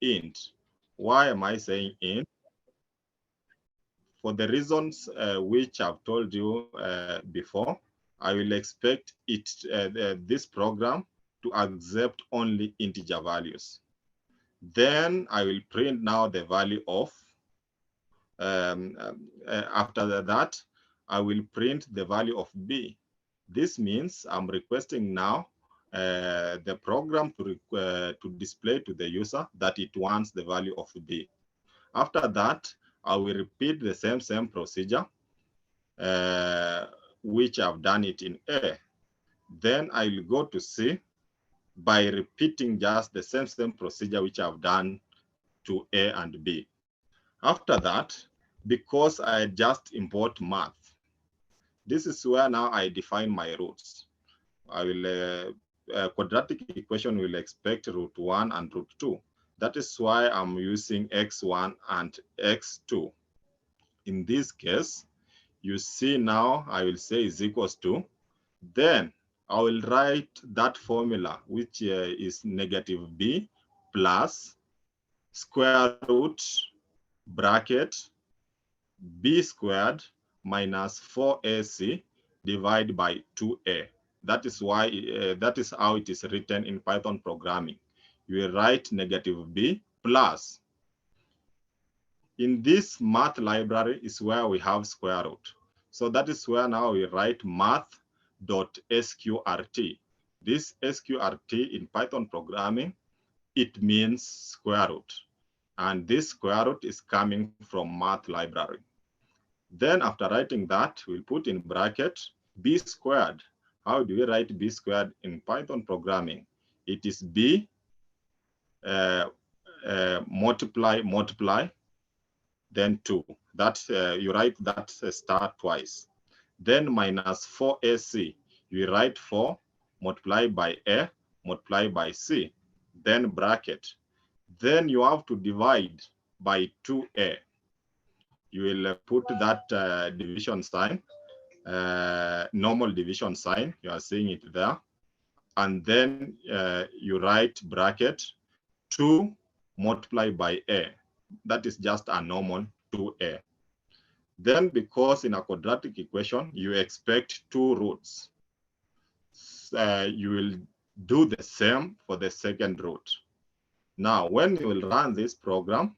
int. Why am I saying int? For the reasons which I've told you before, I will expect this program to accept only integer values. Then I will print now the value of, after that, I will print the value of b. This means I'm requesting now the program to display to the user that it wants the value of b. After that, I will repeat the same procedure, which I've done it in A. Then I will go to C by repeating just the same procedure which I've done to A and B. After that, because I just import math, this is where now I define my roots. I will quadratic equation will expect root 1 and root 2. That is why I'm using x1 and x2. In this case, you see now I will say is equals to, then I will write that formula, which is negative b plus square root bracket b squared minus 4ac divided by 2a. That is why that is how it is written in Python programming. You will write negative b plus. In this math library is where we have square root. So that is where now we write math.sqrt. This sqrt in Python programming, it means square root. And this square root is coming from math library. Then after writing that, we'll put in bracket b squared. How do we write b squared in Python programming? It is b multiply, then 2. That you write that star twice. Then minus 4ac. You write 4 multiplied by a multiplied by c. Then bracket. Then you have to divide by 2a. You will put that division sign, normal division sign. You are seeing it there. And then you write bracket 2 multiplied by a. That is just a normal 2a. Then because in a quadratic equation, you expect 2 roots, you will do the same for the second root. Now, when you will run this program,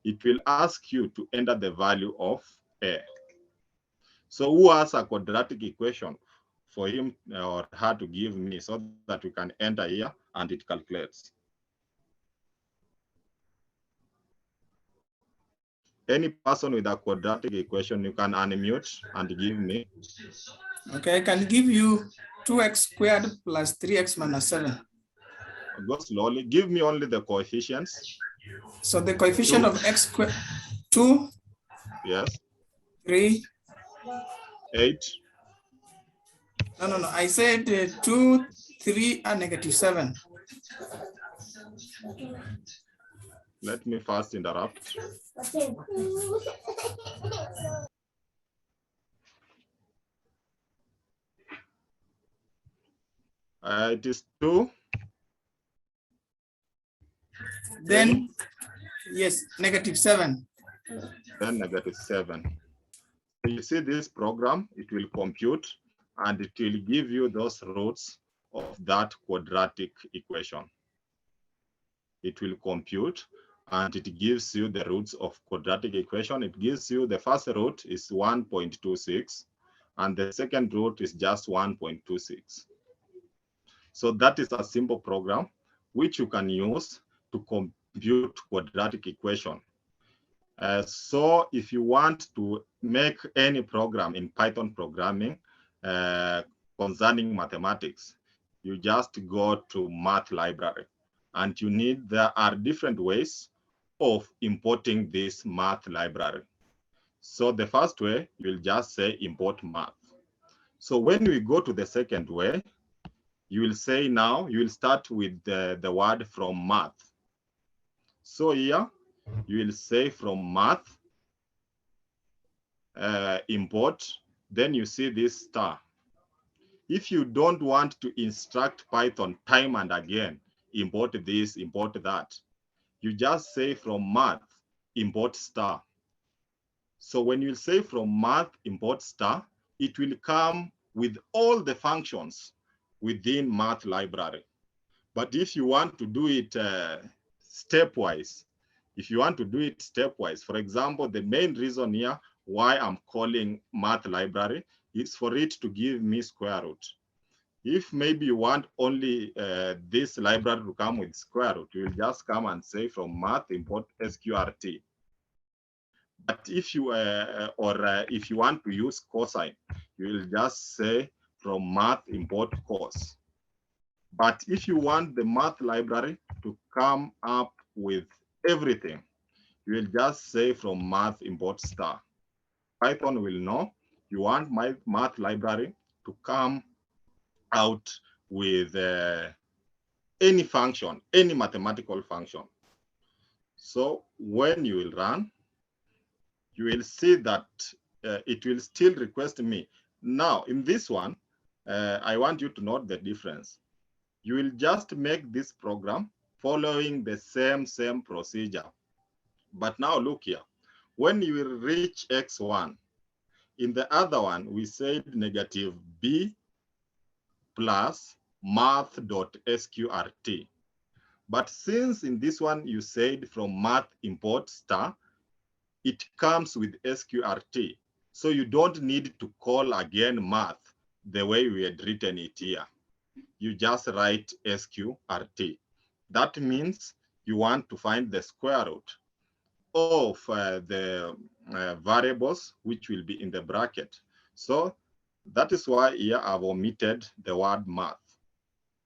it will ask you to enter the value of a. So who has a quadratic equation for him or her to give me so that we can enter here and it calculates? Any person with a quadratic equation, you can unmute and give me. Okay, I can give you 2x squared plus 3x minus 7. Go slowly. Give me only the coefficients. So the coefficient 2 of x squared, 2. Yes. 3. 8. No. I said 2, 3, and negative 7. Let me first interrupt. It is 2. Then, yes, negative 7. Then negative 7. So you see this program, it will compute and it will give you those roots of that quadratic equation. It will compute and it gives you the roots of quadratic equation. It gives you the first root is 1.26 and the second root is just 1.26. So that is a simple program which you can use to compute quadratic equation. So if you want to make any program in Python programming concerning mathematics, you just go to math library and there are different ways of importing this math library. So the first way, you'll just say import math. So when we go to the second way, you will say now, you will start with the word from math. So here, you will say from math, import, then you see this star. If you don't want to instruct Python time and again, import this, import that, you just say from math, import star. So when you say from math, import star, it will come with all the functions within math library. But if you want to do it stepwise, for example, the main reason here why I'm calling math library is for it to give me square root. If maybe you want only this library to come with square root, you will just come and say from math import sqrt. But if you if you want to use cosine, you will just say from math import cos. But if you want the math library to come up with everything, you will just say from math import star. Python will know you want my math library to come out with any function, any mathematical function. So when you will run, you will see that it will still request me. Now, in this one, I want you to note the difference. You will just make this program following the same procedure. But now look here. When you will reach x1, in the other one, we said negative b plus math.sqrt. But since in this one you said from math import star, it comes with sqrt. So you don't need to call again math the way we had written it here. You just write sqrt. That means you want to find the square root of the variables which will be in the bracket. So that is why here I've omitted the word math,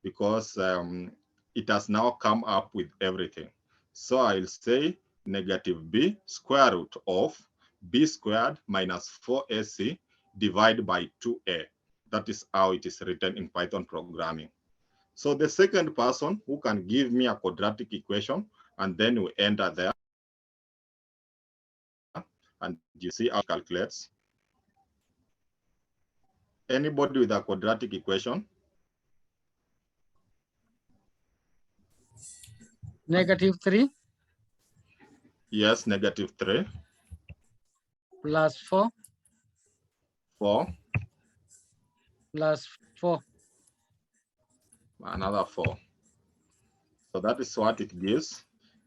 because it has now come up with everything. So I'll say negative b square root of b squared minus 4ac divided by 2a. That is how it is written in Python programming. So the second person who can give me a quadratic equation, and then we enter there, and you see how it calculates. Anybody with a quadratic equation? -3. Yes, -3. +4. 4. +4. Another 4. So that is what it gives.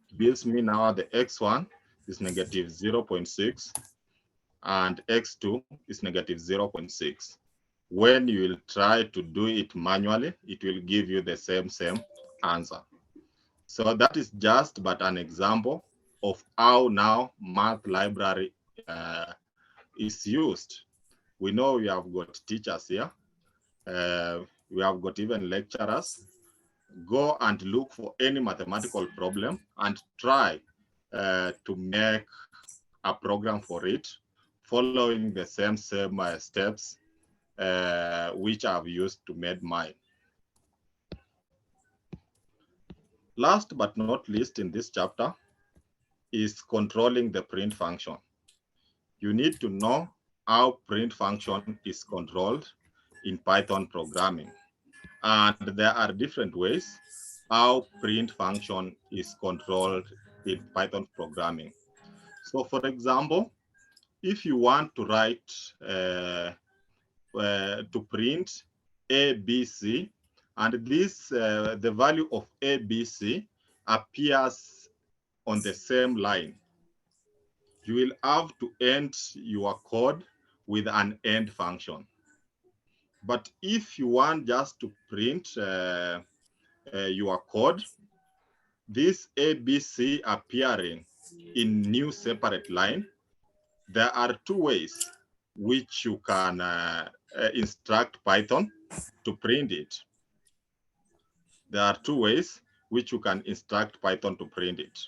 It gives me now the x1 is -0.6 and x2 is -0.6. When you will try to do it manually, it will give you the same answer. So that is just but an example of how now math library is used. We know we have got teachers here. We have got even lecturers. Go and look for any mathematical problem and try to make a program for it, following the same steps which I've used to make mine. Last but not least in this chapter is controlling the print function. You need to know how print function is controlled in Python programming. And there are different ways how print function is controlled in Python programming. So for example, if you want to write to print ABC, and this the value of ABC appears on the same line, you will have to end your code with an end function. But if you want just to print your code, this ABC appearing in new separate line, there are two ways which you can instruct Python to print it. There are two ways which you can instruct Python to print it.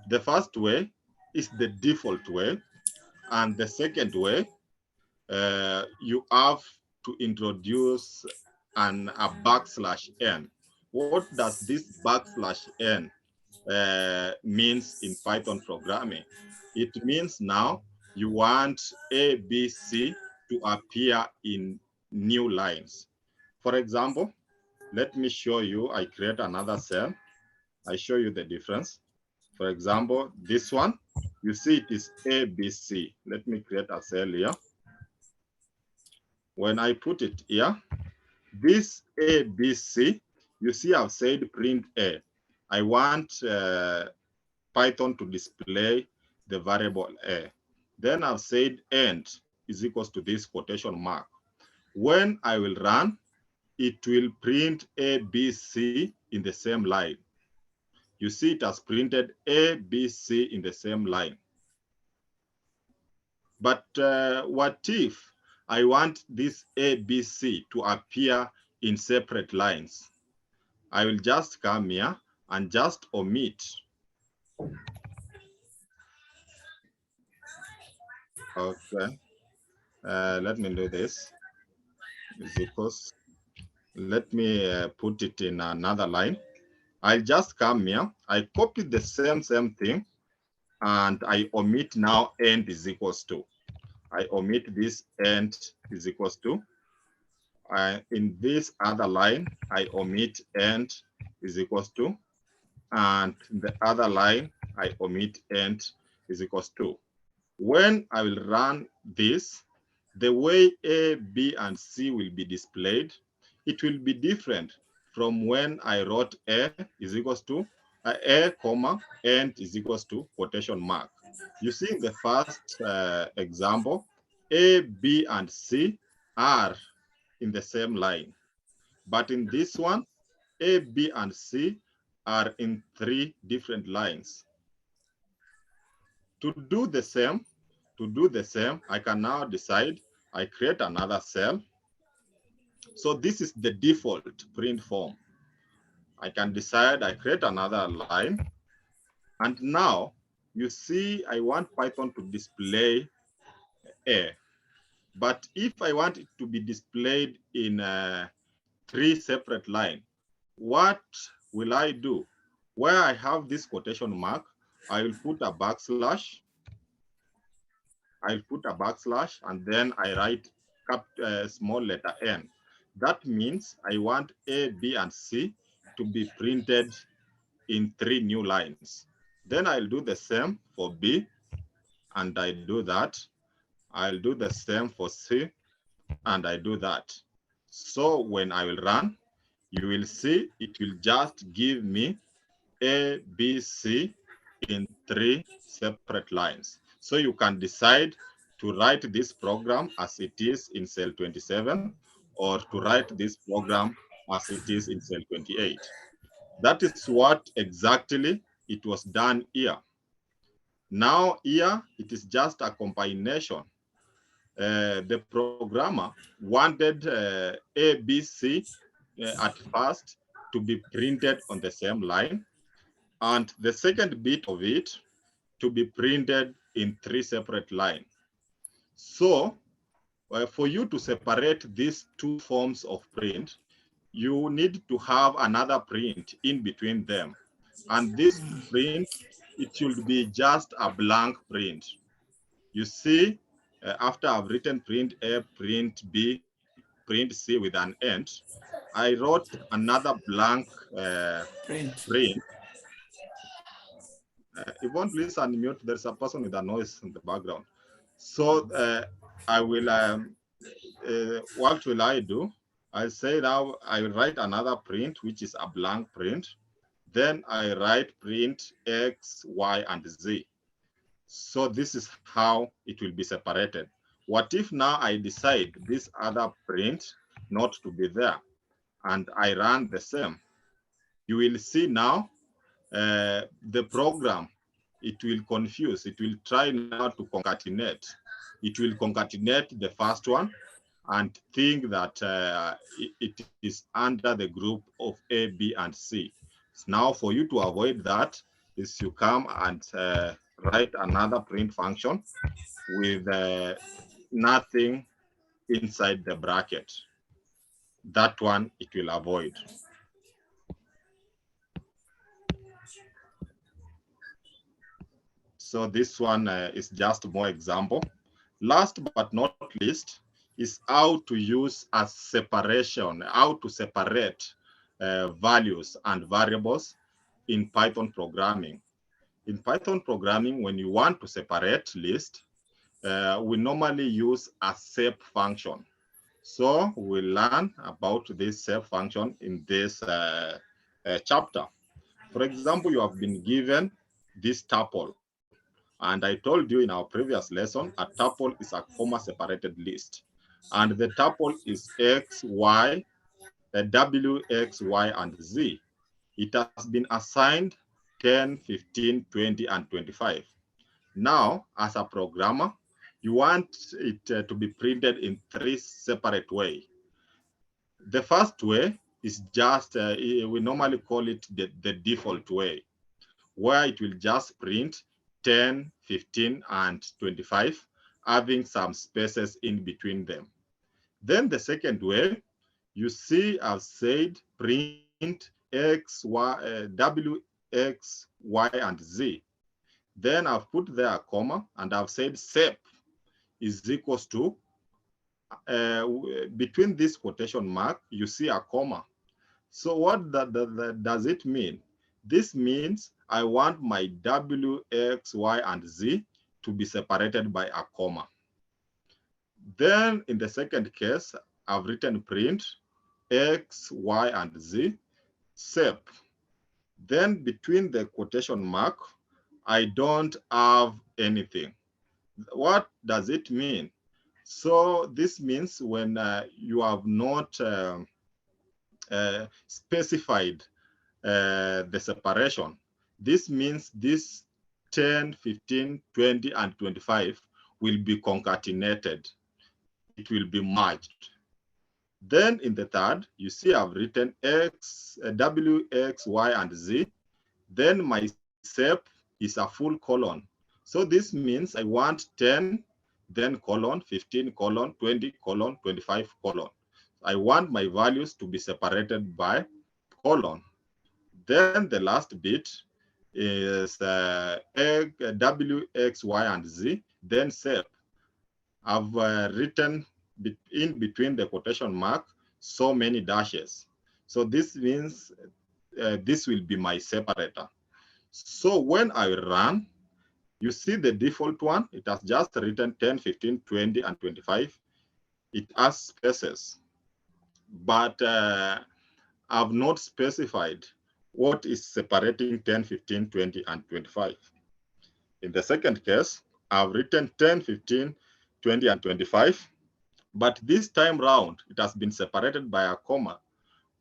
The first way is the default way, and the second way, you have to introduce a \n. What does this \n means in Python programming? It means now you want ABC to appear in new lines. For example, let me show you. I create another cell. I show you the difference. For example, this one, you see it is ABC. Let me create a cell here. When I put it here, this ABC, you see I've said print A. I want Python to display the variable A. Then I've said end is equals to this quotation mark. When I will run, it will print ABC in the same line. You see it has printed ABC in the same line. But what if I want this ABC to appear in separate lines? I will just come here and just omit. Okay, let me do this. Is equals. Let me put it in another line. I just come here, I copy the same thing, and I omit now end is equals to. I omit this end is equals to. In this other line, I omit end is equals to. And in the other line, I omit end is equals to. When I will run this, the way A, B, and C will be displayed, it will be different from when I wrote A is equals to A, comma, end is equals to quotation mark. You see in the first example, A, B, and C are in the same line. But in this one, A, B, and C are in 3 different lines. To do the same, I can now decide, I create another cell. So this is the default print form. I can decide, I create another line. And now you see, I want Python to display A. But if I want it to be displayed in 3 separate lines, what will I do? Where I have this quotation mark, I will put a backslash. I'll put a backslash and then I write small letter n. That means I want A, B, and C to be printed in 3 new lines. Then I'll do the same for B, and I do that. I'll do the same for C, and I do that. So when I will run, you will see it will just give me A, B, C in 3 separate lines. So you can decide to write this program as it is in cell 27 or to write this program as it is in cell 28. That is what exactly it was done here. Now here, it is just a combination. The programmer wanted A, B, C at first to be printed on the same line, and the second bit of it to be printed in 3 separate lines. So for you to separate these 2 forms of print, you need to have another print in between them. And this print, it should be just a blank print. You see, after I've written print A, print B, print C with an end, I wrote another blank print. Yvonne, please unmute. There's a person with a noise in the background. So I will, what will I do? I say now I will write another print, which is a blank print. Then I write print X, Y, and Z. So this is how it will be separated. What if now I decide this other print not to be there and I run the same? You will see now the program, it will confuse. It will try now to concatenate. It will concatenate the first one and think that it is under the group of A, B, and C. So now for you to avoid that is you come and write another print function with nothing inside the bracket. That one it will avoid. So this one is just more example. Last but not least is how to use a separation, how to separate values and variables in Python programming. In Python programming, when you want to separate list, we normally use a sep function. So we'll learn about this sep function in this chapter. For example, you have been given this tuple. And I told you in our previous lesson, a tuple is a comma-separated list. And the tuple is X, Y, W, X, Y, and Z. It has been assigned 10, 15, 20, and 25. Now, as a programmer, you want it to be printed in 3 separate ways. The first way is just, we normally call it the default way, where it will just print 10, 15, and 25, having some spaces in between them. Then the second way, you see I've said print X, Y, W, X, Y, and Z. Then I've put there a comma, and I've said sep is equals to, between this quotation mark, you see a comma. So what does it mean? This means I want my W, X, Y, and Z to be separated by a comma. Then in the second case, I've written print X, Y, and Z, sep. Then between the quotation mark, I don't have anything. What does it mean? So this means when you have not specified the separation, this means this 10, 15, 20, and 25 will be concatenated. It will be merged. Then in the third, you see I've written X, W, X, Y, and Z. Then my sep is a full colon. So this means I want 10, then colon, 15, colon, 20, colon, 25, colon. I want my values to be separated by colon. Then the last bit is W, X, Y, and Z, then sep. I've written in between the quotation mark so many dashes. So this means this will be my separator. So when I run, you see the default one, it has just written 10, 15, 20, and 25. It has spaces, but I've not specified what is separating 10, 15, 20, and 25. In the second case, I've written 10, 15, 20, and 25, but this time round, it has been separated by a comma.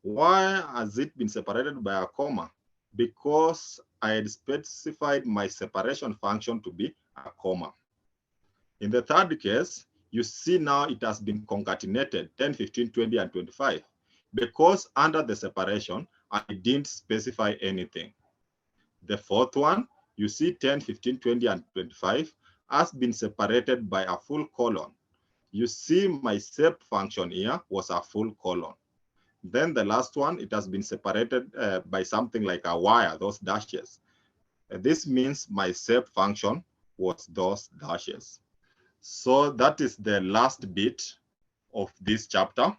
Why has it been separated by a comma? Because I had specified my separation function to be a comma. In the third case, you see now it has been concatenated 10, 15, 20, and 25, because under the separation, I didn't specify anything. The fourth one, you see 10, 15, 20, and 25 has been separated by a full colon. You see my sep function here was a full colon. Then the last one, it has been separated by something like a wire, those dashes. This means my sep function was those dashes. So that is the last bit of this chapter.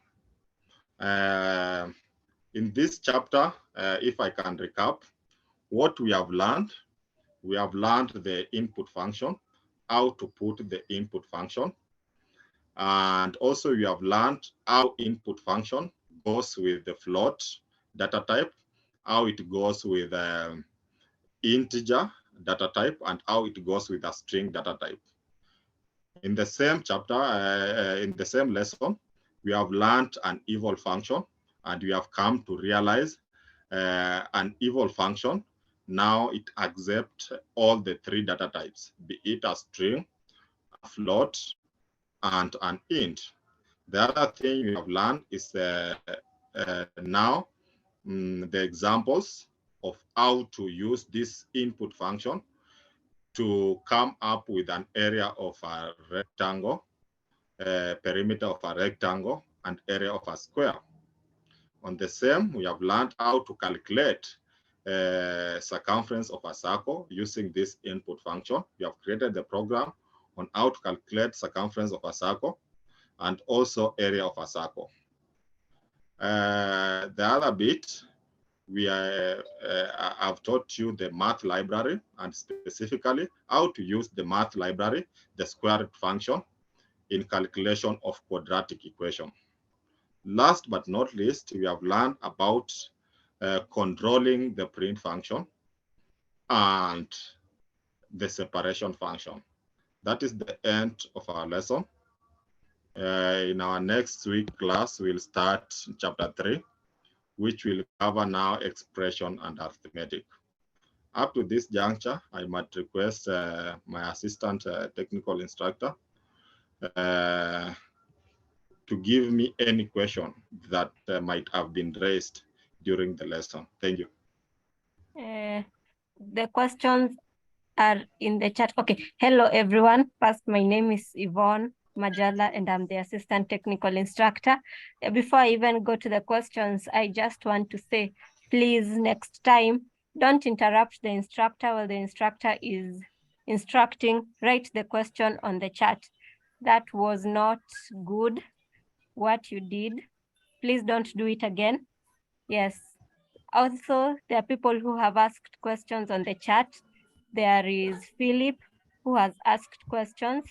In this chapter, if I can recap, what we have learned the input function, how to put the input function. And also you have learned how input function goes with the float data type, how it goes with integer data type, and how it goes with a string data type. In the same chapter, in the same lesson, we have learned an eval function, and we have come to realize an eval function. Now it accepts all the 3 data types, be it a string, a float, and an int. The other thing you have learned is now the examples of how to use this input function to come up with an area of a rectangle, perimeter of a rectangle, and area of a square. On the same, we have learned how to calculate circumference of a circle using this input function. We have created the program on how to calculate circumference of a circle and also area of a circle. The other bit I've taught you the math library, and specifically how to use the math library, the square root function, in calculation of quadratic equation. Last but not least, we have learned about controlling the print function and the separation function. That is the end of our lesson. In our next week class, we'll start chapter 3, which will cover now expression and arithmetic. Up to this juncture, I might request my assistant technical instructor to give me any question that might have been raised during the lesson. Thank you. The questions are in the chat. Okay. Hello, everyone. First, my name is Yvonne Majala, and I'm the assistant technical instructor. Before I even go to the questions, I just want to say, please, next time, don't interrupt the instructor while the instructor is instructing. Write the question on the chat. That was not good, what you did. Please don't do it again. Yes. Also, there are people who have asked questions on the chat. There is Philip who has asked questions.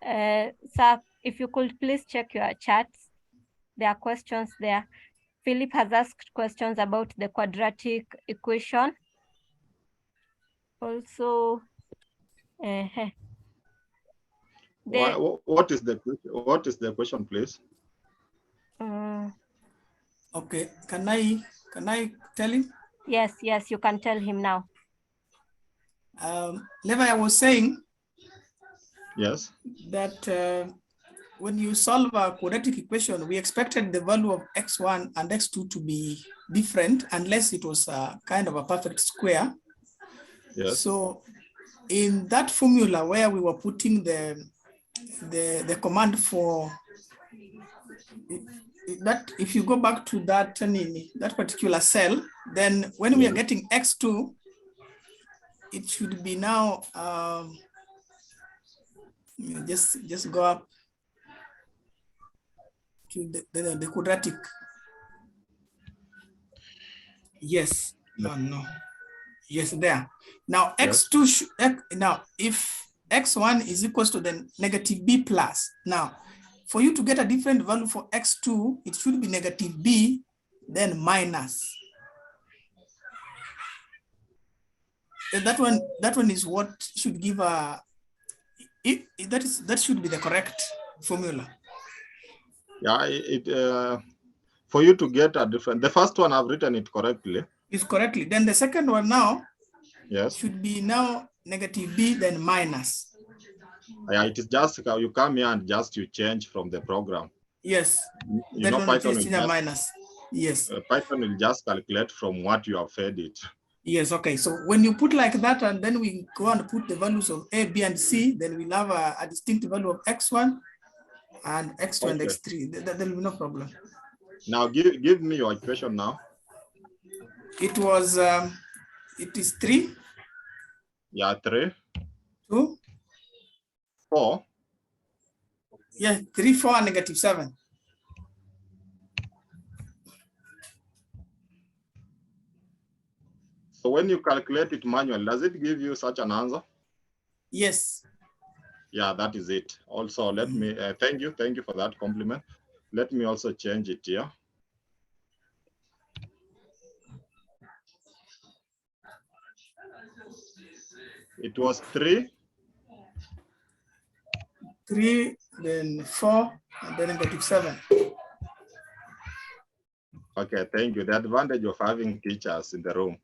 Sir, if you could please check your chats. There are questions there. Philip has asked questions about the quadratic equation. Also, what is the question, please? Okay, can I tell him? Yes, you can tell him now. Levi, I was saying, yes, that when you solve a quadratic equation, we expected the value of x1 and x2 to be different unless it was a kind of a perfect square. yes. So in that formula where we were putting the command for that, if you go back to that particular cell, then when we are getting x2, it should be now just go up to the quadratic. Yes. No. Yes, there. Now x2 now if x1 is equals to the negative b plus. Now, for you to get a different value for x2, it should be negative b, then minus. And that one is what should give a. That should be the correct formula. Yeah, for you to get a different. The first one I've written it correctly. It's correctly. Then the second one now. Yes. Should be now negative b, then minus. Yeah, it is just you come here and just you change from the program. Yes. You know, Python will just, minus. Yes. Python will just calculate from what you have fed it. Yes. Okay. So when you put like that, and then we go and put the values of A, B, and C, then we'll have a distinct value of x1 and x2 and x3. There will be no problem. Now give me your equation now. It was it is 3. Yeah, 3. 2. 4. Yeah, 3, 4, and negative 7. So when you calculate it manually, does it give you such an answer? Yes. Yeah, that is it. Also, let me thank you for that compliment. Let me also change it here. It was 3. 3, then 4, and then negative 7. Okay, thank you. The advantage of having teachers in the room.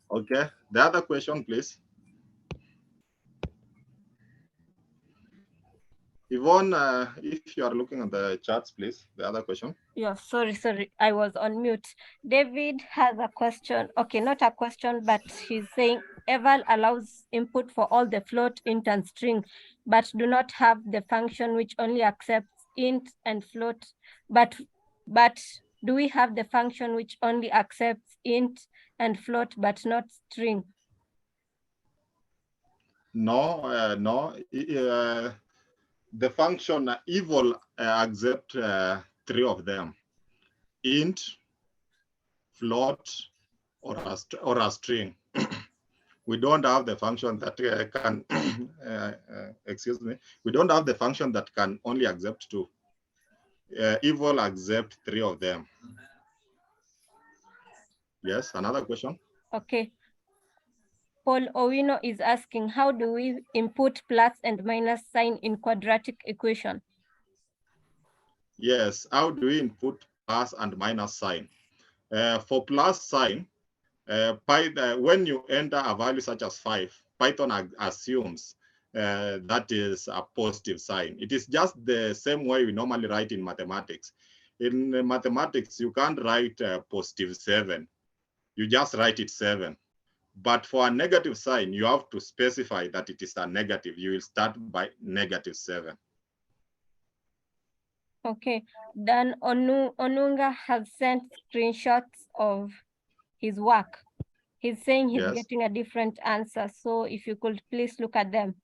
Okay, the other question, please. Yvonne, if you are looking at the charts, please, the other question. Yeah, sorry, I was on mute. David has a question. Okay, not a question, but he's saying eval allows input for all the float, int, and string, but do not have the function which only accepts int and float. But do we have the function which only accepts int and float, but not string? No, no. The function eval accept 3 of them: int, float, or a string. We don't have the function that can, excuse me, we don't have the function that can only accept 2. If will accept 3 of them. Yes, another question. Okay. Paul Owino is asking, how do we input plus and minus sign in quadratic equation? Yes, how do we input plus and minus sign? For plus sign, when you enter a value such as 5, Python assumes that is a positive sign. It is just the same way we normally write in mathematics. In mathematics, you can't write positive 7. You just write it 7. But for a negative sign, you have to specify that it is a negative. You will start by -7. Okay. Dan Onunga has sent screenshots of his work. He's saying he's getting a different answer. So if you could please look at them.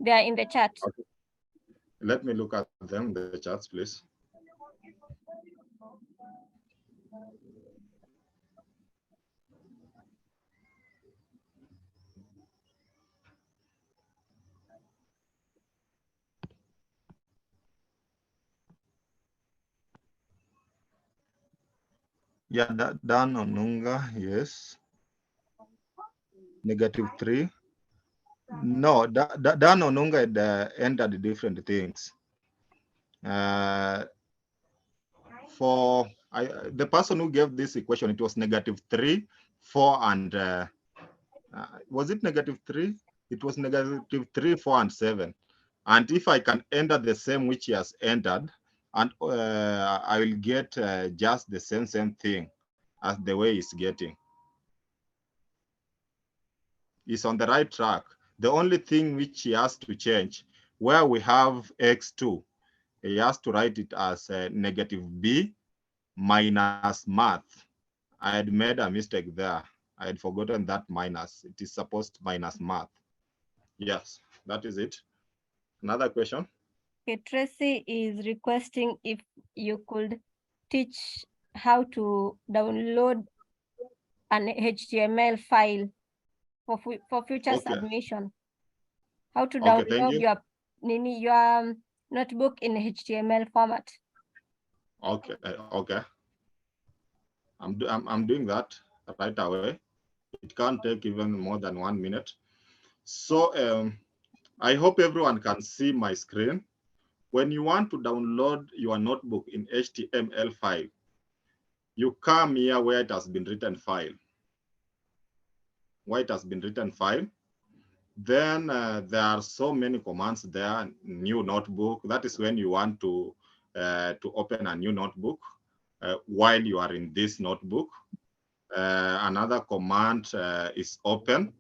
They are in the chat. Okay. Let me look at them, the charts, please. Yeah, Dan Onunga, yes. -3. No, Dan Onunga had entered different things. The person who gave this equation, it was -3, 4, and was it -3? It was -3, 4, and 7. And if I can enter the same which he has entered, and I will get just the same thing as the way he's getting. He's on the right track. The only thing which he has to change, where we have x2, he has to write it as -b minus math. I had made a mistake there. I had forgotten that minus. It is supposed minus math. Yes, that is it. Another question? Okay, Tracy is requesting if you could teach how to download an HTML file for future submission. How to download your notebook in HTML format. Okay, okay. I'm doing that right away. It can't take even more than 1 minute. So I hope everyone can see my screen. When you want to download your notebook in HTML file, you come here where it has been written file. Where it has been written file. Then there are so many commands there. New notebook. That is when you want to open a new notebook while you are in this notebook. Another command is open.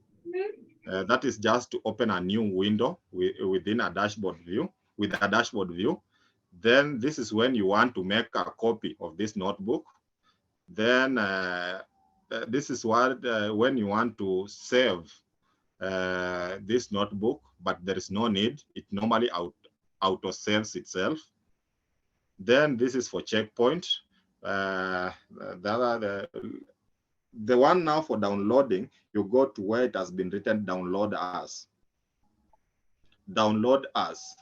That is just to open a new window within a dashboard view. With a dashboard view, then this is when you want to make a copy of this notebook. Then this is what when you want to save this notebook, but there is no need. It normally auto saves itself. Then this is for checkpoint. The one now for downloading, you go to where it has been written download as. Download as.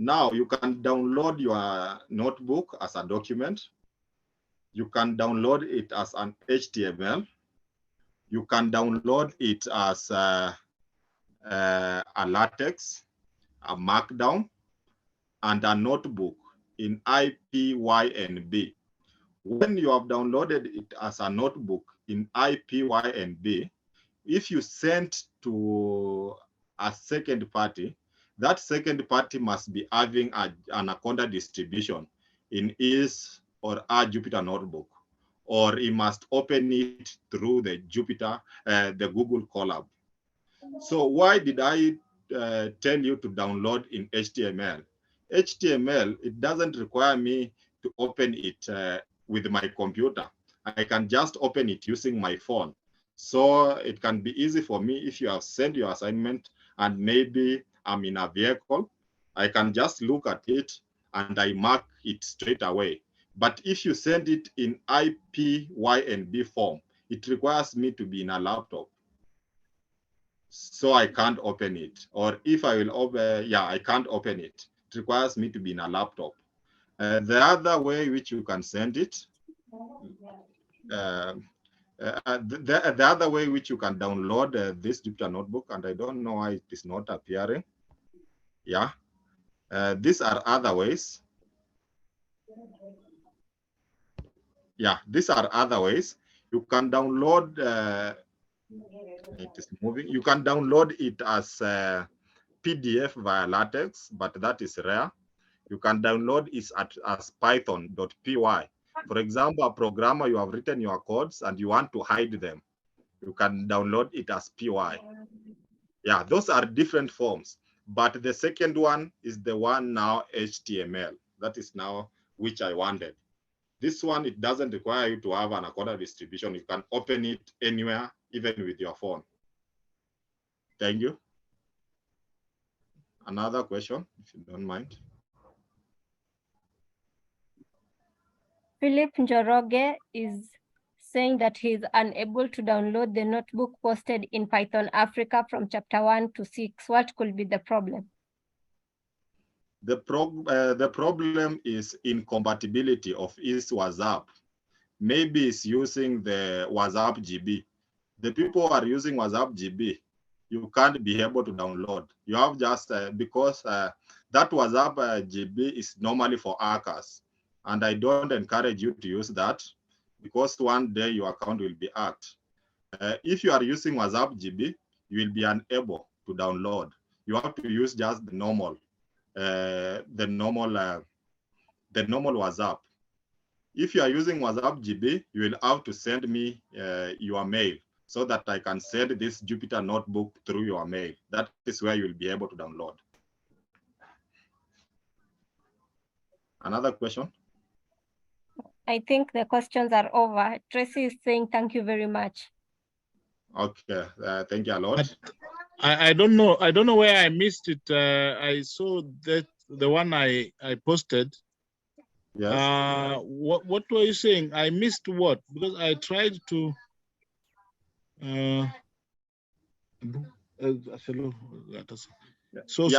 Now you can download your notebook as a document. You can download it as an HTML. You can download it as a LaTeX, a Markdown, and a notebook in IPYNB. When you have downloaded it as a notebook in IPYNB, if you send to a second party, that second party must be having an Anaconda distribution in his or her Jupyter notebook, or he must open it through the Jupyter, the Google Colab. So why did I tell you to download in HTML? HTML, it doesn't require me to open it with my computer. I can just open it using my phone. So it can be easy for me if you have sent your assignment and maybe I'm in a vehicle, I can just look at it and I mark it straight away. But if you send it in IPYNB form, it requires me to be in a laptop. So I can't open it. Or if I will open, yeah, I can't open it. It requires me to be in a laptop. The other way which you can send it, the other way which you can download this Jupyter Notebook, and I don't know why it is not appearing. Yeah, these are other ways. Yeah, these are other ways. You can download, it is moving. You can download it as PDF via LaTeX, but that is rare. You can download it as python.py. For example, a programmer, you have written your codes and you want to hide them. You can download it as py. Yeah, those are different forms. But the second one is the one now HTML. That is now which I wanted. This one, it doesn't require you to have an Akoda distribution. You can open it anywhere, even with your phone. Thank you. Another question, if you don't mind. Philip Njoroge is saying that he is unable to download the notebook posted in Python Africa from chapter 1 to 6. What could be the problem? The problem is incompatibility of his WhatsApp. Maybe it's using the WhatsApp GB. The people who are using WhatsApp GB, you can't be able to download. You have just, because that WhatsApp GB is normally for hackers. And I don't encourage you to use that because one day your account will be hacked. If you are using WhatsApp GB, you will be unable to download. You have to use just the normal WhatsApp. If you are using WhatsApp GB, you will have to send me your mail so that I can send this Jupyter Notebook through your mail. That is where you will be able to download. Another question? I think the questions are over. Tracy is saying thank you very much. Okay, thank you a lot. I don't know. I don't know where I missed it. I saw that the one I posted. Yes. What were you saying? I missed what? Because I tried to. So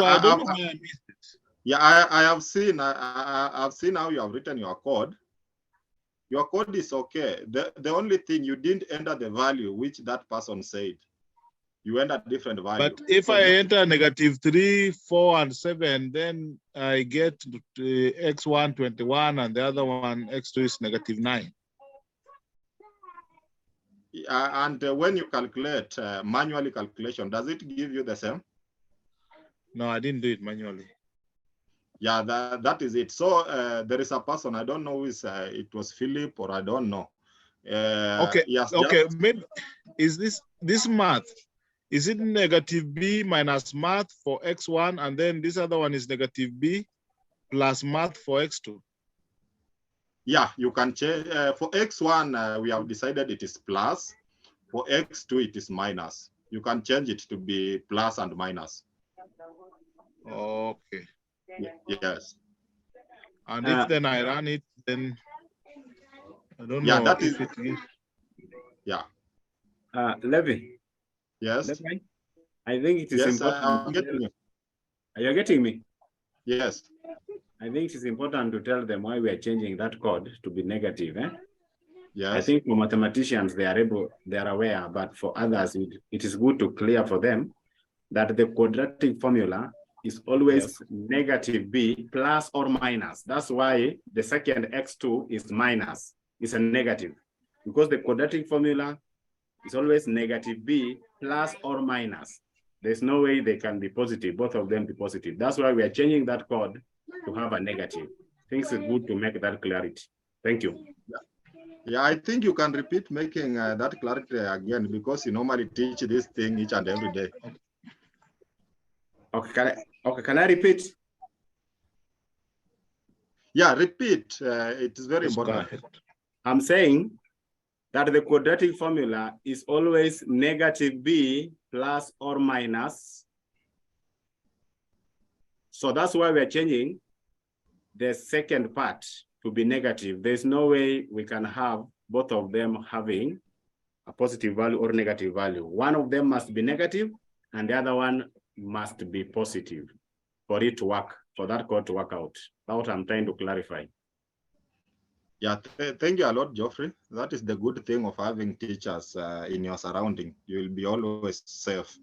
I don't know why I missed it. Yeah, I have seen. I've seen how you have written your code. Your code is okay. The only thing, you didn't enter the value which that person said. You enter different value. But if I enter -3, 4, and 7, then I get x1 21 and the other one x2 is -9. And when you calculate manually calculation, does it give you the same? No, I didn't do it manually. Yeah, that is it. So there is a person, I don't know who is, it was Philip or I don't know. Okay, yes, okay. Maybe, is this math? Is it -b minus math for x1 and then this other one is -b plus math for x2? Yeah, you can change. For x1, we have decided it is plus. For x2, it is minus. You can change it to be plus and minus. Okay. Yes. And if then I run it, then I don't know. That is it is. Yeah. Levi. Yes. Levi, I think it is important. I'm getting you. Are you getting me? Yes. I think it is important to tell them why we are changing that code to be negative. Yes. I think for mathematicians, they are aware, but for others, it is good to clear for them that the quadratic formula is always -b plus or minus. That's why the second x2 is minus. It's a negative because the quadratic formula is always -b plus or minus. There's no way they can be positive, both of them be positive. That's why we are changing that code to have a negative. I think it's good to make that clarity. Thank you. Yeah, I think you can repeat making that clarity again because you normally teach this thing each and every day. Okay, can I repeat? Yeah, repeat. It is very important. I'm saying that the quadratic formula is always -b plus or minus. So that's why we're changing the second part to be negative. There's no way we can have both of them having a positive value or negative value. One of them must be negative and the other one must be positive for it to work, for that code to work out. That's what I'm trying to clarify. Yeah, thank you a lot, Geoffrey. That is the good thing of having teachers in your surrounding. You will be always safe.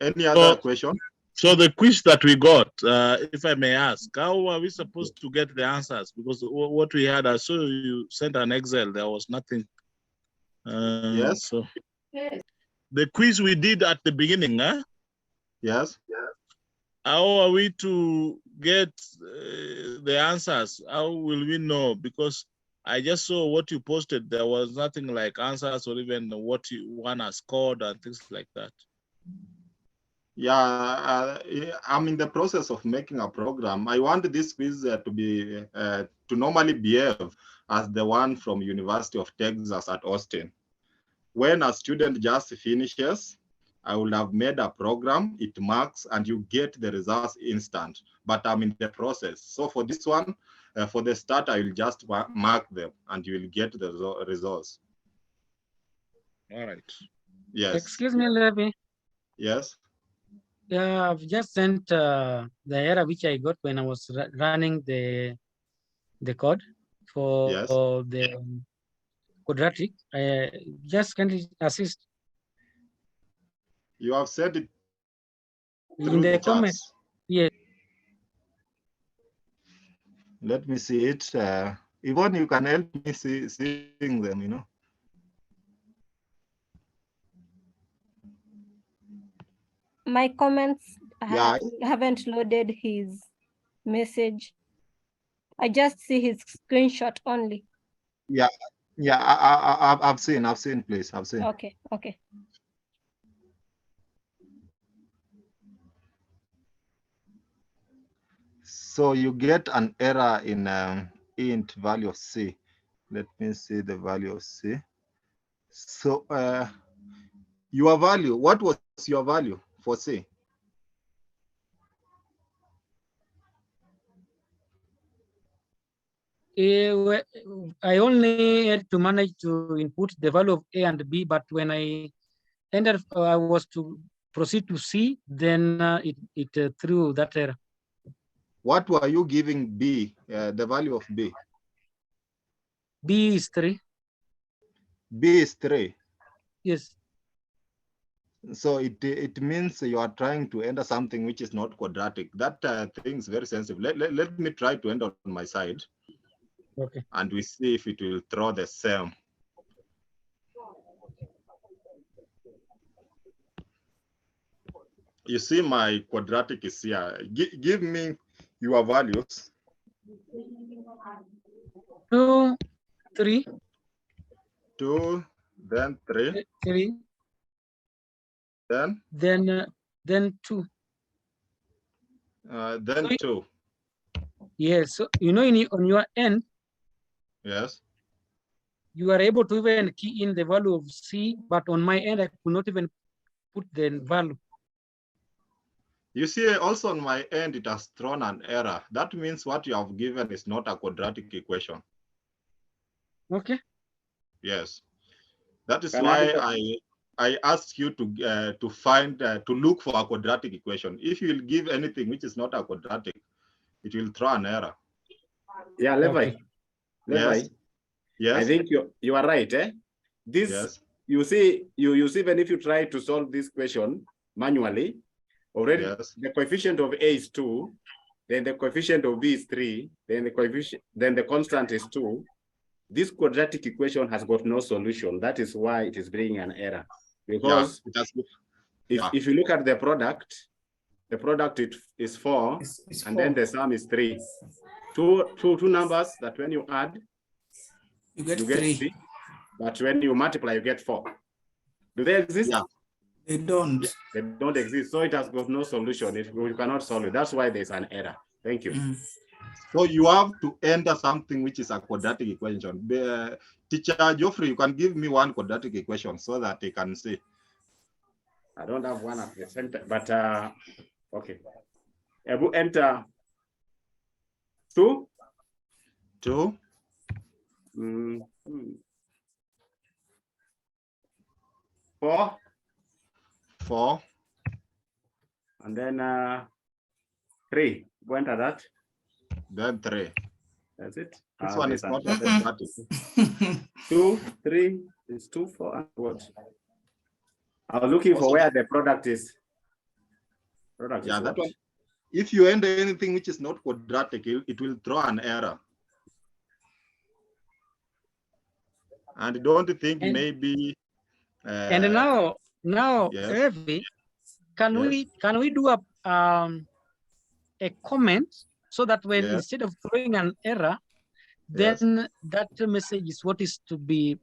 Any other question? So the quiz that we got, if I may ask, how are we supposed to get the answers? Because what we had, I saw you sent an Excel, there was nothing. Yes. So the quiz we did at the beginning, huh? Yes. How are we to get the answers? How will we know? Because I just saw what you posted. There was nothing like answers or even what one has scored and things like that. Yeah, I'm in the process of making a program. I want this quiz to be to normally behave as the one from University of Texas at Austin. When a student just finishes, I will have made a program, it marks, and you get the results instant. But I'm in the process. So for this one, for the start, I will just mark them and you will get the results. All right. Yes. Excuse me, Levi. Yes. Yeah, I've just sent the error which I got when I was running the code for Yes. the quadratic. Just can you assist? You have said it In through the the comments. chats. Yes. Let me see it. Yvonne, you can help me seeing them, you know. My comments Yeah. haven't loaded his message. I just see his screenshot only. Yeah, I've seen, please, I've seen. Okay. So you get an error in int value of C. Let me see the value of C. So your value, what was your value for C? I only had to manage to input the value of A and B, but when I entered, I was to proceed to C, then it threw that error. What were you giving B, the value of B? B is 3. B is 3. Yes. So it means you are trying to enter something which is not quadratic. That thing is very sensitive. Let me try to enter on my side. Okay. And we see if it will throw the same. You see my quadratic is here. Give me your values. 2, 3. 2, then 3. 3. Then 2. Then 2. Yes. So you know, on your end, Yes. you are able to even key in the value of C, but on my end, I could not even put the value. You see, also on my end, it has thrown an error. That means what you have given is not a quadratic equation. Okay. Yes. That is why I asked you to find, to look for a quadratic equation. If you will give anything which is not a quadratic, it will throw an error. Yeah, Levi. Okay. Levi. Yes. Yes. I think you are right. This, yes. you see, even if you try to solve this question manually, already yes. the coefficient of A is 2, then the coefficient of B is 3, then the constant is 2. This quadratic equation has got no solution. That is why it is bringing an error. Because if you look at the product is 4, It's and 4. then the sum is 3. Two numbers that when you add, you get 3. But when you multiply, you get 4. Do they exist? Yeah. They don't. They don't exist. So it has got no solution. You cannot solve it. That's why there's an error. Thank you. Mm. So you have to enter something which is a quadratic equation. Teacher Geoffrey, you can give me one quadratic equation so that I can see. I don't have one at the center, but okay. Ebu enter 2. 2. 4, 4, and then 3. Go enter that. then 3. That's it. This one is not a Mm-mm. quadratic. 2, 3 is 2, 4, and what? I was looking for Also- where the product is. Product Yeah, is that what? one. If you enter anything which is not quadratic, it will throw an error. And don't think And- maybe. And now, yes. Ravi, can Yes. we do a comment so that when Yes. instead of throwing an error, Yes. then that message is what is to be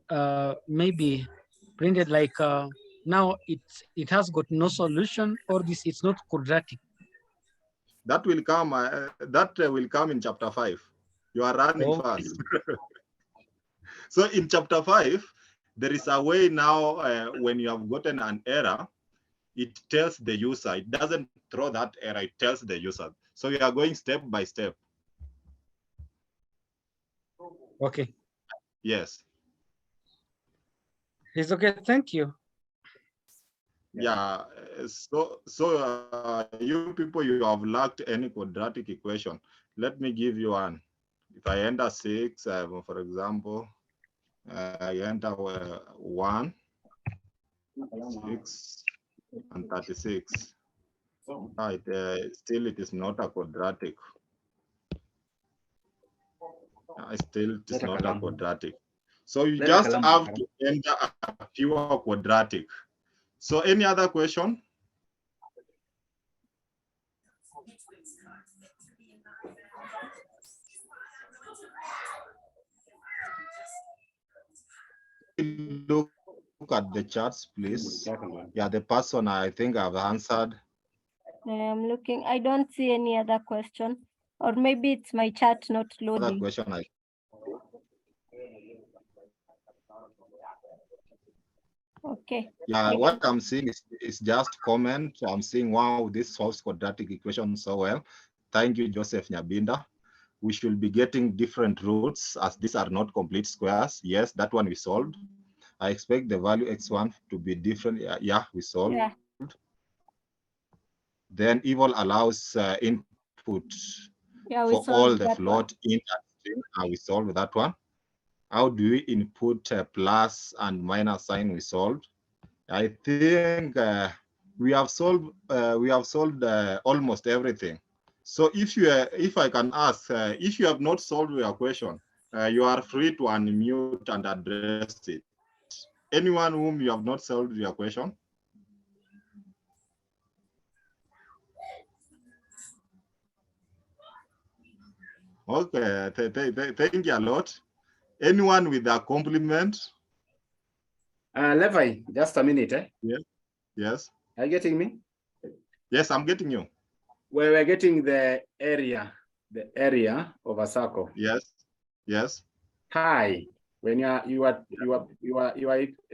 maybe printed like now it has got no solution, or this it's not quadratic. That will come. Will come in chapter 5. You are running Okay. fast. So in chapter 5, there is a way now when you have gotten an error, it tells the user. It doesn't throw that error. It tells the user. So we are going step by step. Okay, Yes. it's okay. Thank you. Yeah. So you people, you have lacked any quadratic equation. Let me give you one. If I enter 6, for example, I enter 1, 6, and 36. Right, still it is not a quadratic. Still it is not a quadratic. So you just have to enter a pure quadratic. So any other question? Look at the charts, please. Yeah, the person I think I've answered. I'm looking. I don't see any other question, or maybe it's my chat not Other loading. question Okay. Yeah, what I'm seeing is just comment. I'm seeing, wow, this solves quadratic equation so well. Thank you, Joseph Nyabinda. We should be getting different roots as these are not complete squares. Yes, that one we solved. I expect the value x1 to be different. Yeah, we solved. Yeah. Then eval allows input Yeah, we for all solved the that float in and string. We solved that one. How do we input plus and minus sign? We solved. I think we have solved almost everything. So if I can ask, if you have not solved your question, you are free to unmute and address it. Anyone whom you have not solved your question? Okay, thank you a lot. Anyone with a compliment? Levi, just a minute. Yes. Are you getting me? Yes, I'm getting you. Where we're getting the area of a circle. Yes. Pi. When you are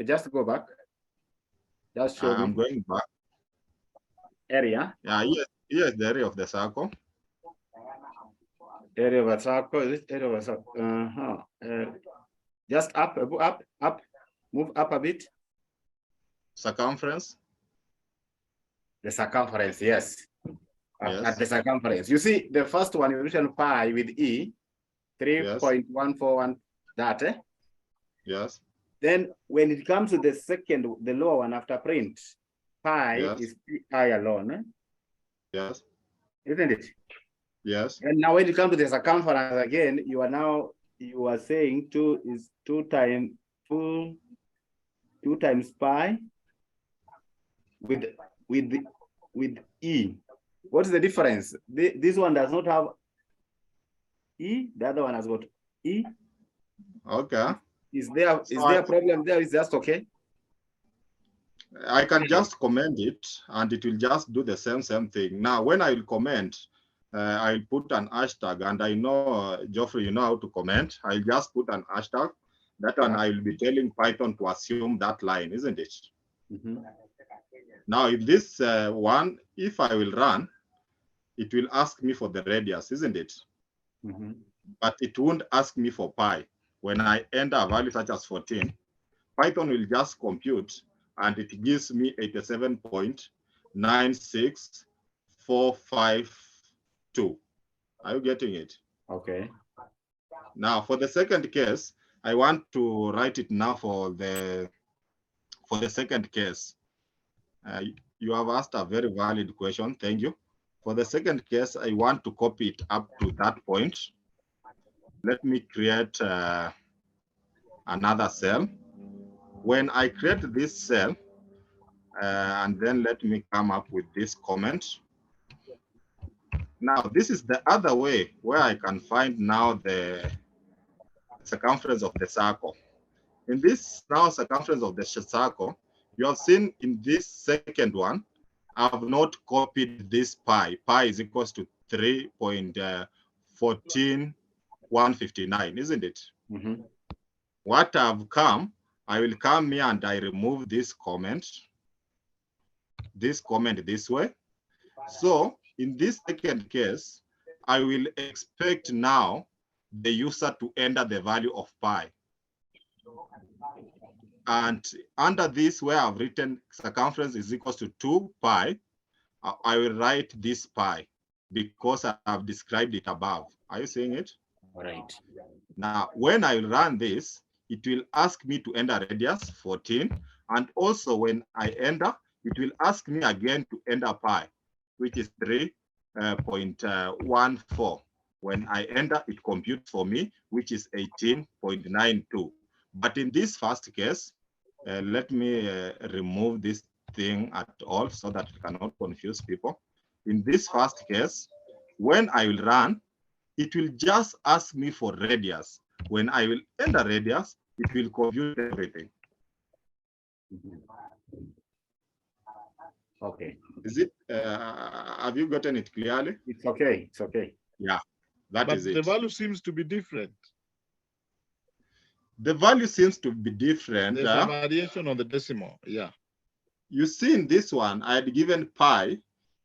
just go back. Just show I'm me going back. area. Yeah, here's the area of the circle. Area of a circle. Is it area of a circle? Just up, move up a bit. Circumference. The circumference, yes. Yes. At the circumference. You see, the first one, you written pi with E, 3.141, that. Yes. Then when it comes to the second, the lower one after print, pi is pi alone. Yes. Isn't it? Yes. And now when it comes to the circumference again, you are saying 2 is 2 times pi with E. What is the difference? This one does not have E, the other one has got E. Okay. Is there a problem there? Is just okay? I can just comment it and it will just do the same thing. Now, when I will comment, I'll put an hashtag, and I know, Geoffrey, you know how to comment. I'll just put an hashtag. That one I will be telling Python to assume that line, isn't it? Mm-hmm. Now, if this one, if I will run, it will ask me for the radius, isn't it? Mm-hmm. But it won't ask me for pi. When I enter a value such as 14, Python will just compute and it gives me 87.96452. Are you getting it? Okay. Now, for the second case, I want to write it now for the second case. You have asked a very valid question. Thank you. For the second case, I want to copy it up to that point. Let me create another cell. When I create this cell, and then let me come up with this comment. Now, this is the other way where I can find now the circumference of the circle. In this now circumference of the circle, you have seen in this second one, I have not copied this pi. Pi is equals to 3.14159, isn't it? Mm-hmm. What I've come, I will come here and I remove this comment this way. So in this second case, I will expect now the user to enter the value of pi. And under this, where I've written circumference is equals to 2 pi, I will write this pi because I've described it above. Are you seeing it? All right. Now, when I run this, it will ask me to enter radius 14. And also when I enter, it will ask me again to enter pi, which is 3.14. When I enter, it computes for me, which is 18.92. But in this first case, let me remove this thing at all so that it cannot confuse people. In this first case, when I will run, it will just ask me for radius. When I will enter radius, it will compute everything. Okay. Is it? Have you gotten it clearly? It's okay. It's okay. Yeah, that is it. The value seems to be different. The value seems to be different. There's a variation on the decimal. Yeah. You see, in this one, I had given pi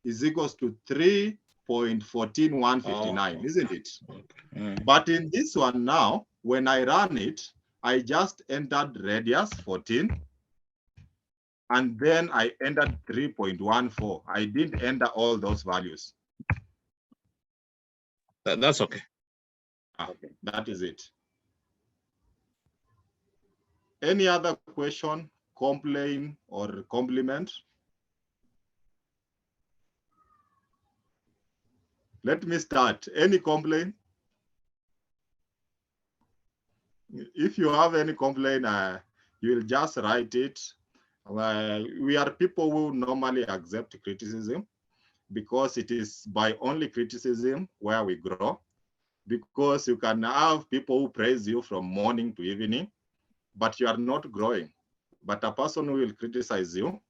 is equals to 3.14159, isn't it? Okay. But in this one now, when I run it, I just entered radius 14, and then I entered 3.14. I didn't enter all those values. That's okay. Okay, that is it. Any other question, complaint, or compliment? Let me start. Any complaint? If you have any complaint, you will just write it. We are people who normally accept criticism because it is by only criticism where we grow. Because you can have people who praise you from morning to evening, but you are not growing. But a person who will criticize you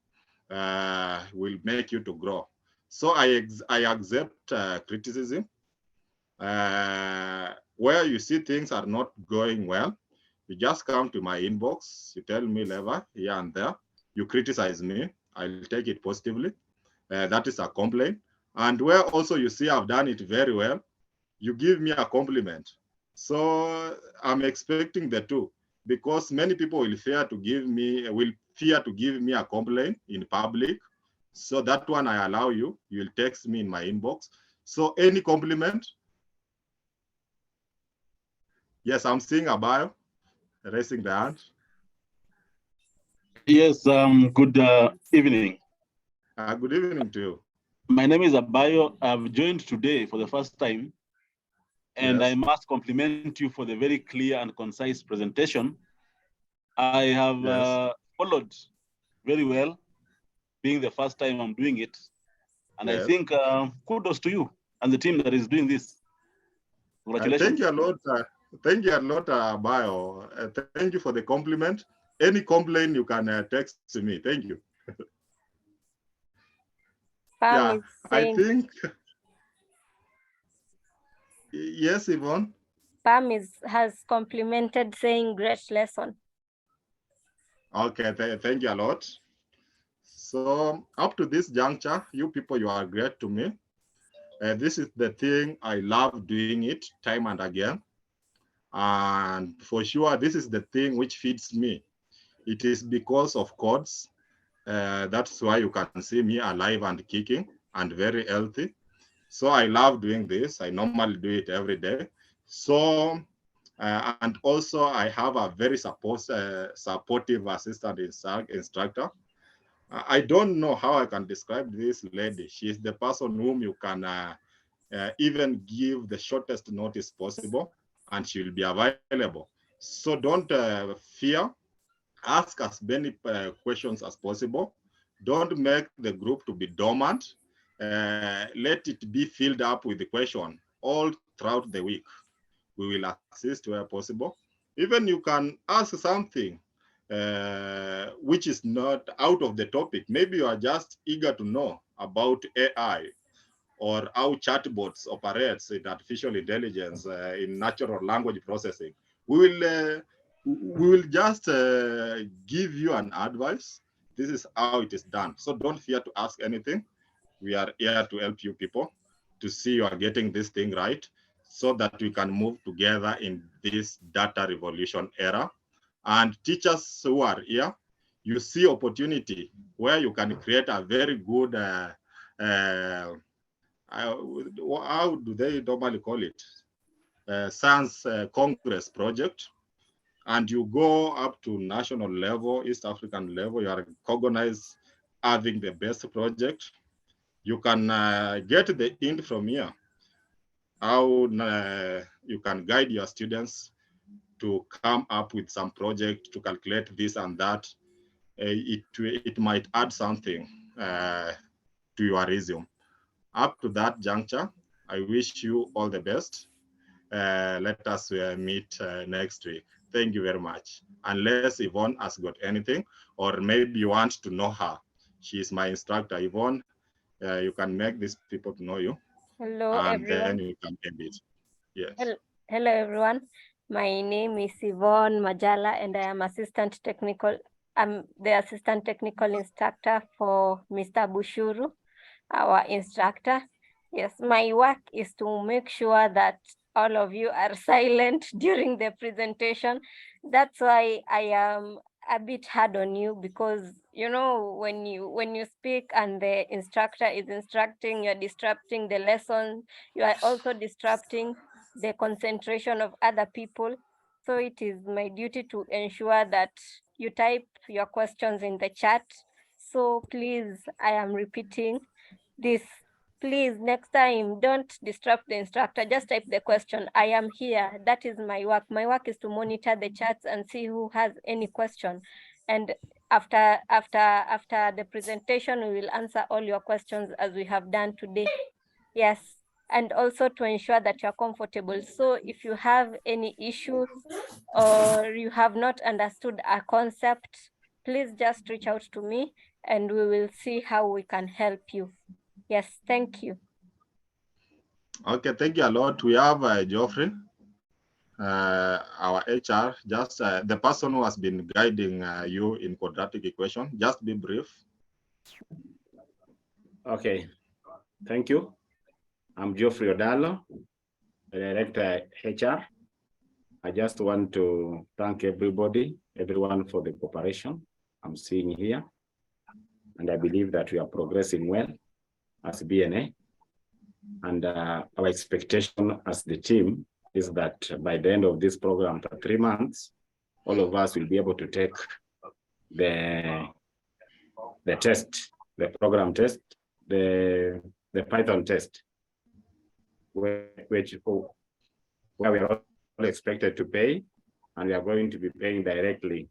will make you to grow. So I accept criticism. Where you see things are not going well, you just come to my inbox, you tell me Lever here and there, you criticize me, I'll take it positively. That is a complaint. And where also you see I've done it very well, you give me a compliment. So I'm expecting the two, because many people will fear to give me a complaint in public. So that one I allow you. You'll text me in my inbox. So any compliment? Yes, I'm seeing a bio raising the hand. Yes, good evening. Good evening to you. My name is Abayo. I've joined today for the first time, and Yes. I must compliment you for the very clear and concise presentation. I have followed very well, being the first time I'm doing it. And Yes. I think kudos to you and the team that is doing this. Congratulations. Thank you a lot. Thank you a lot, Bio. Thank you for the compliment. Any complaint you can text to me. Thank you. Pam is I saying, think. Yes, Yvonne. Pam has complimented, saying great lesson. Okay, thank you a lot. So up to this juncture, you people, you are great to me. This is the thing I love doing it time and again. And for sure, this is the thing which feeds me. It is because of codes. That's why you can see me alive and kicking and very healthy. So I love doing this. I normally do it every day. So, and also I have a very supportive assistant instructor. I don't know how I can describe this lady. She is the person whom you can even give the shortest notice possible, and she will be available. So don't fear. Ask as many questions as possible. Don't make the group to be dormant. Let it be filled up with the question all throughout the week. We will assist where possible. Even you can ask something which is not out of the topic. Maybe you are just eager to know about AI or how chatbots operates in artificial intelligence in natural language processing. We will just give you an advice. This is how it is done. So don't fear to ask anything. We are here to help you people to see you are getting this thing right so that we can move together in this data revolution era. And teachers who are here, you see opportunity where you can create a very good, how do they normally call it? Science Congress project. And you go up to national level, East African level, you are recognized having the best project. You can get the hint from here, how you can guide your students to come up with some project to calculate this and that. It might add something to your resume. Up to that juncture, I wish you all the best. Let us meet next week. Thank you very much. Unless Yvonne has got anything, or maybe you want to know her. She is my instructor. Yvonne, you can make these people to know you. Hello, and everyone. Then you can end it. Yes. Hello, everyone. My name is Yvonne Majala, and I am I'm the assistant technical instructor for Mr. Bushuru, our instructor. Yes, my work is to make sure that all of you are silent during the presentation. That's why I am a bit hard on you, because you know, when you speak and the instructor is instructing, you're disrupting the lesson, you are also disrupting the concentration of other people. So it is my duty to ensure that you type your questions in the chat. So please, I am repeating this. Please, next time, don't disrupt the instructor. Just type the question. I am here. That is my work. My work is to monitor the chats and see who has any question. And after the presentation, we will answer all your questions as we have done today. Yes, and also to ensure that you're comfortable. So if you have any issues or you have not understood a concept, please just reach out to me and we will see how we can help you. Yes, thank you. Okay, thank you a lot. We have Geoffrey, our HR, just the person who has been guiding you in quadratic equation. Just be brief. Okay, thank you. I'm Geoffrey Odalo, the Director HR. I just want to thank everyone for the cooperation I'm seeing here. And I believe that we are progressing well as BNA. And our expectation as the team is that by the end of this program, for 3 months, all of us will be able to take the test, the program test, the Python test, where we are all expected to pay, and we are going to be paying directly.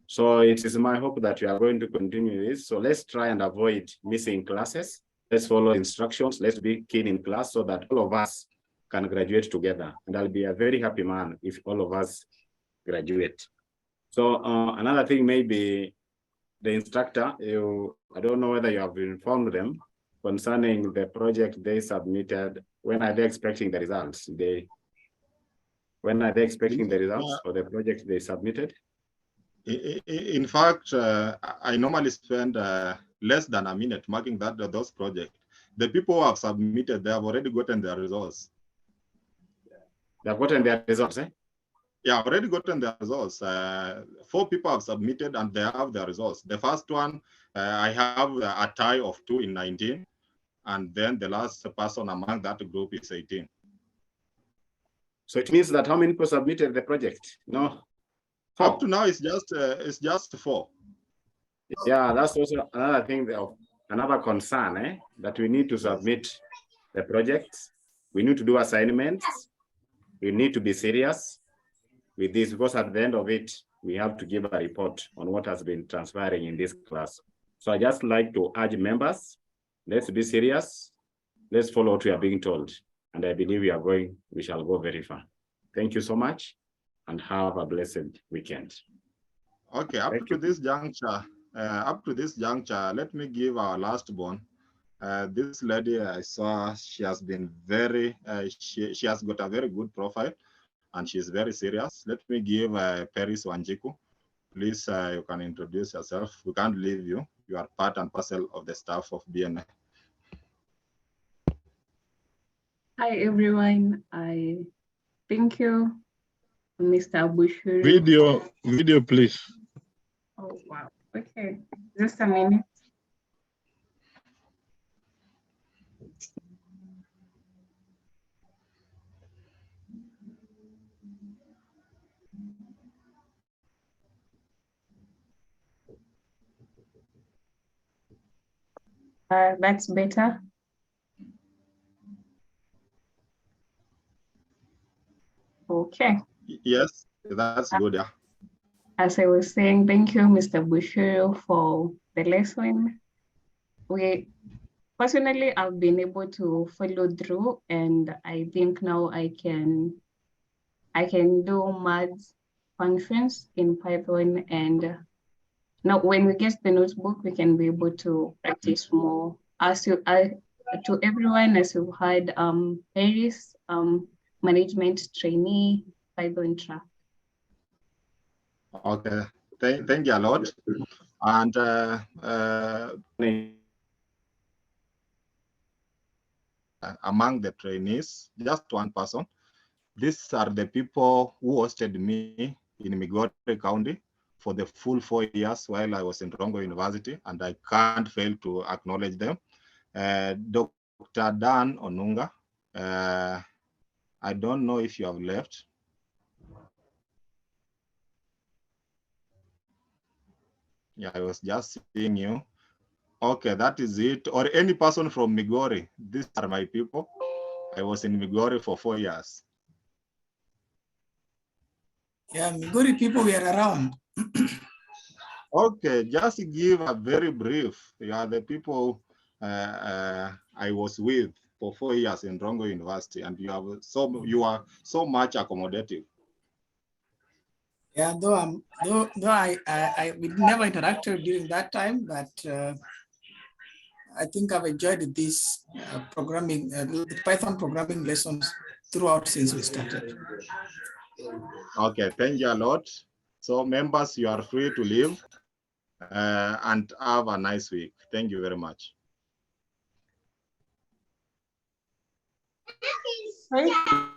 So it is my hope that we are going to continue this. So let's try and avoid missing classes. Let's follow instructions. Let's be keen in class so that all of us can graduate together. And I'll be a very happy man if all of us graduate. So another thing, maybe the instructor, I don't know whether you have informed them concerning the project they submitted. When are they expecting the results? When are they expecting the results for the project they submitted? In fact, I normally spend less than a minute marking those projects. The people who have submitted, they have already gotten their results. They have gotten their results, eh? Yeah, I've already gotten the results. 4 people have submitted and they have the results. The first one, I have a tie of 2 in 19. And then the last person among that group is 18. So it means that how many people submitted the project? No. 4. Up to now, it's just 4. Yeah, that's also another thing, another concern, that we need to submit the projects. We need to do assignments. We need to be serious with this, because at the end of it, we have to give a report on what has been transpiring in this class. So I just like to urge members, let's be serious. Let's follow what we are being told. And I believe we shall go very far. Thank you so much and have a blessed weekend. Okay, up to this juncture, let me give our last born. This lady I saw, she has been very, she has got a very good profile and she's very serious. Let me give Paris Wanjiku. Please, you can introduce yourself. We can't leave you. You are part and parcel of the staff of BNI. Hi, everyone. I thank you, Mr. Bushiri. Video, please. Oh, wow. Okay, just a minute. That's better. Okay. Yes, that's good, yeah. As I was saying, thank you, Mr. Bushiri, for the lesson. Personally, I've been able to follow through, and I think now I can do math functions in Python, and now when we get the notebook, we can be able to practice more. To everyone, as you've heard, Paris, management trainee, Python track. Okay, thank you a lot. And among the trainees, just one person. These are the people who hosted me in Migori County for the full 4 years while I was in Rongo University, and I can't fail to acknowledge them. Dr. Dan Onunga, I don't know if you have left. Yeah, I was just seeing you. Okay, that is it. Or any person from Migori. These are my people. I was in Migori for 4 years. Yeah, Migori people were around. Okay, just give a very brief. You are the people I was with for 4 years in Rongo University, and you are so much accommodative. Yeah, though we never interacted during that time, but I think I've enjoyed this programming, Python programming lessons throughout since we started. Okay, thank you a lot. So members, you are free to leave and have a nice week. Thank you very much. Right.